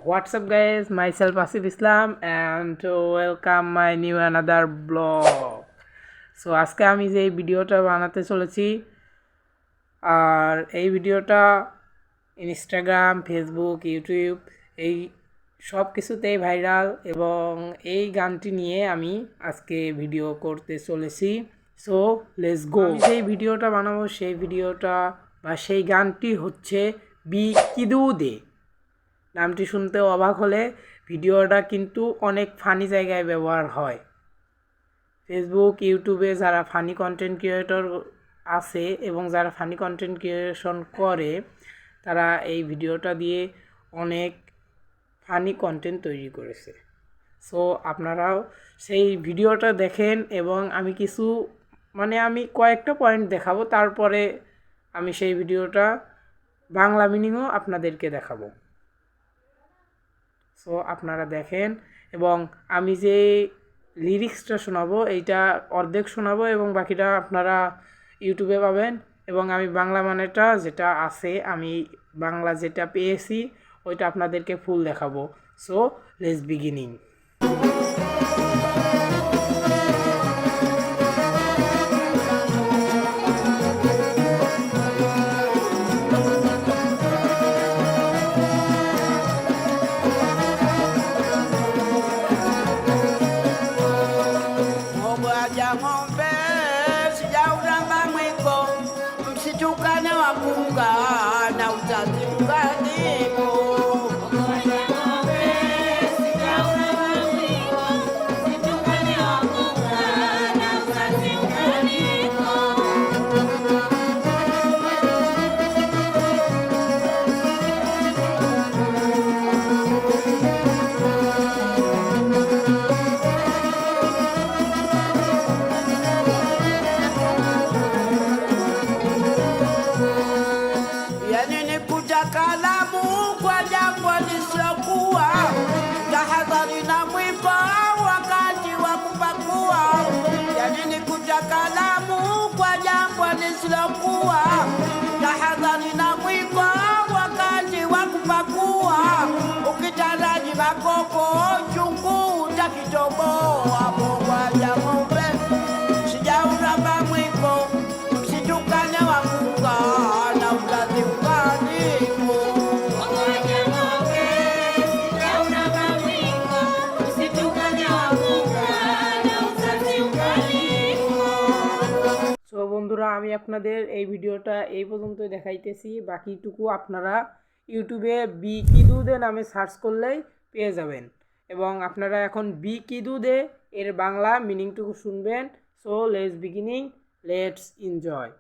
what's up guys, myself Asif Islam and welcome my new another blog. So আজকে আমি যে ভিডিওটা বানাতে চলেছি আর এই ভিডিওটা ইনস্টাগ্রাম, ফেসবুক, ইউটিউব এই সব কিছুতেই ভাইরাল এবং এই গানটি নিয়ে আমি আজকে ভিডিও করতে চলেছি। So let's go. আমি যেই ভিডিওটা বানাবো সেই ভিডিওটা বা সেই গানটি হচ্ছে বি কিদু দে। নামটি শুনতে অবাক হলে ভিডিওটা কিন্তু অনেক ফানি জায়গায় ব্যবহার হয়। ফেসবুক, ইউটিউবে যারা ফানি কন্টেন্ট ক্রিয়েটর আছে এবং যারা ফানি কন্টেন্ট ক্রিয়েশন করে তারা এই ভিডিওটা দিয়ে অনেক ফানি কন্টেন্ট তৈরি করেছে। সো আপনারাও সেই ভিডিওটা দেখেন এবং আমি কিছু আমি কয়েকটা পয়েন্ট দেখাবো, তারপরে আমি সেই ভিডিওটা বাংলা মিনিংও আপনাদেরকে দেখাবো। সো আপনারা দেখেন এবং আমি যে লিরিক্সটা শোনাবো এইটা অর্ধেক শোনাবো এবং বাকিটা আপনারা ইউটিউবে পাবেন এবং আমি বাংলা মানেটা যেটা আছে, আমি বাংলা যেটা পেয়েছি ওইটা আপনাদেরকে ফুল দেখাবো। So let's beginning. Msitukane wakunga na uzazi mkadimu. Kalamu kwa jambo lisiokuwa, tahadhari na mwiba wakati wa kupakua. Yani ni kuja kalamu kwa jambo lisilokuwa, tahadhari na mwiba wakati wa kupakua. Ukitaraji makoko chungu utakitoboa. Kwa jambo sijauramba mwiko, msitukane wakunga na uzazi বন্ধুরা, আমি আপনাদের এই ভিডিওটা এই পর্যন্তই দেখাইতেছি। বাকিটুকু আপনারা ইউটিউবে বি কিদু দে নামে সার্চ করলেই পেয়ে যাবেন এবং আপনারা এখন বি কিদু দে এর বাংলা মিনিংটুকু শুনবেন। So let's beginning, let's enjoy.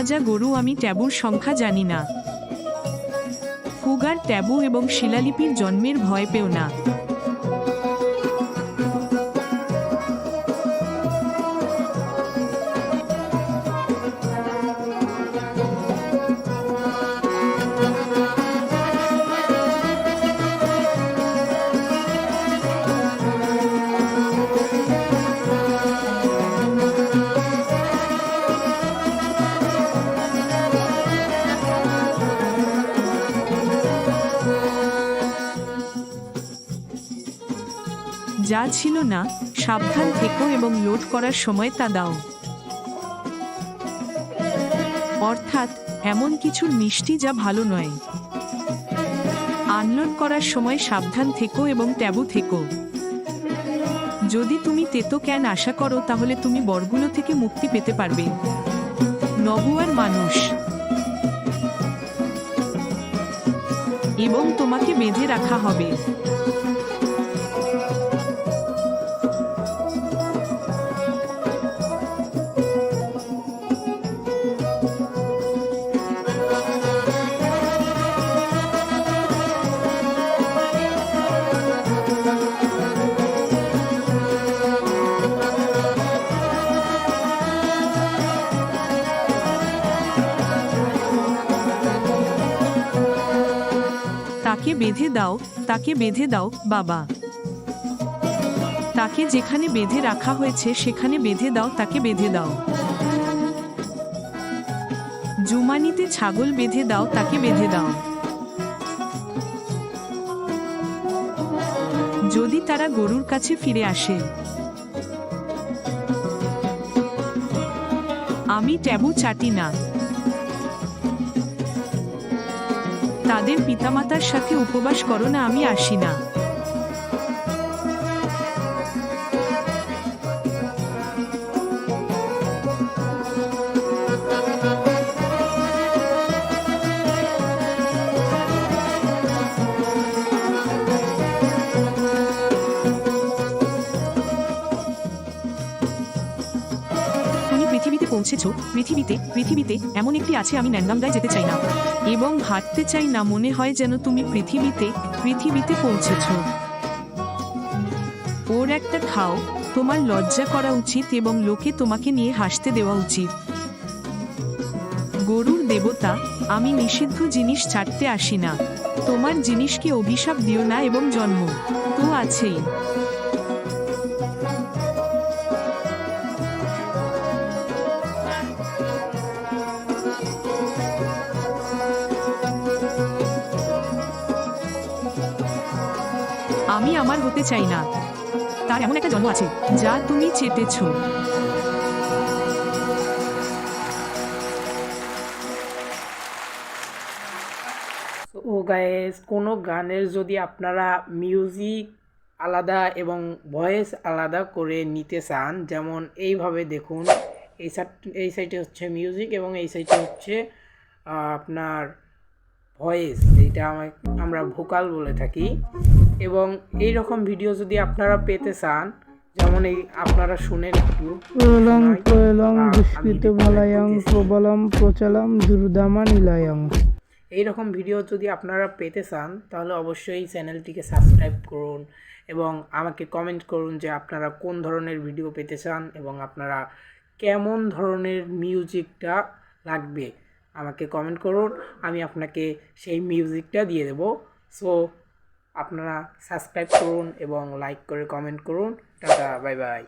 আজা গরু আমি ট্যাবুর সংখ্যা জানি না। ফুগার ট্যাবু এবং শিলালিপির জন্মের ভয় পেও না। যা ছিল না সাবধান থেকো এবং লোড করার সময় তা দাও। অর্থাৎ এমন কিছুর মিষ্টি যা ভালো নয়। আনলোড করার সময় সাবধান থেকো এবং ট্যাবু থেকো। যদি তুমি তেতো ক্যান আশা করো তাহলে তুমি বরগুলো থেকে মুক্তি পেতে পারবে। নবুয়ার মানুষ এবং তোমাকে বেঁধে রাখা হবে। তাকে বেঁধে দাও, তাকে বেঁধে দাও বাবা। তাকে যেখানে বেঁধে রাখা হয়েছে সেখানে বেঁধে দাও, তাকে বেঁধে দাও। জুমানিতে ছাগল বেঁধে দাও, তাকে বেঁধে দাও। যদি তারা গরুর কাছে ফিরে আসে। আমি ট্যাবু চাটি না। তাদের পিতামাতার সাথে উপবাস করো না, আমি আসি না। তুমি পৃথিবীতে পৌঁছেছো, পৃথিবীতে এমন একটি আছে, আমি ন্যাঙ্গামগায় যেতে চাই না এবং হাঁটতে চাই না। মনে হয় যেন তুমি পৃথিবীতে পৌঁছেছো। ওর একটা খাও, তোমার লজ্জা করা উচিত এবং লোকে তোমাকে নিয়ে হাসতে দেওয়া উচিত। গরুর দেবতা, আমি নিষিদ্ধ জিনিস ছাড়তে আসি না। তোমার জিনিসকে অভিশাপ দিও না এবং জন্ম তো আছেই। আমি আমার হতে চাই না। তার এমন একটা জন্ম আছে যা তুমি চেটেছো। ও গাইস, কোনো গানের যদি আপনারা মিউজিক আলাদা এবং ভয়েস আলাদা করে নিতে চান, যেমন এইভাবে দেখুন, এই সাইডে হচ্ছে মিউজিক এবং এই সাইডে হচ্ছে আপনার ভয়েস, এইটা আমরা ভোকাল বলে থাকি। এবং এই রকম ভিডিও যদি আপনারা পেতে চান, যেমন এই আপনারা শুনেন একটু। প্রলং প্রলং আমি দুষ্কৃত একটু ভালায়ং করতেছি। প্রবলম প্রচলম দুর্দামা নিলায়ং। এইরকম ভিডিও যদি আপনারা পেতে চান তাহলে অবশ্যই চ্যানেলটিকে সাবস্ক্রাইব করুন এবং আমাকে কমেন্ট করুন যে আপনারা কোন ধরনের ভিডিও পেতে চান এবং আপনারা কেমন ধরনের মিউজিকটা লাগবে আমাকে কমেন্ট করুন, আমি আপনাকে সেই মিউজিকটা দিয়ে দেব। সো আপনারা সাবস্ক্রাইব করুন এবং লাইক করে কমেন্ট করুন। Tata, bye bye.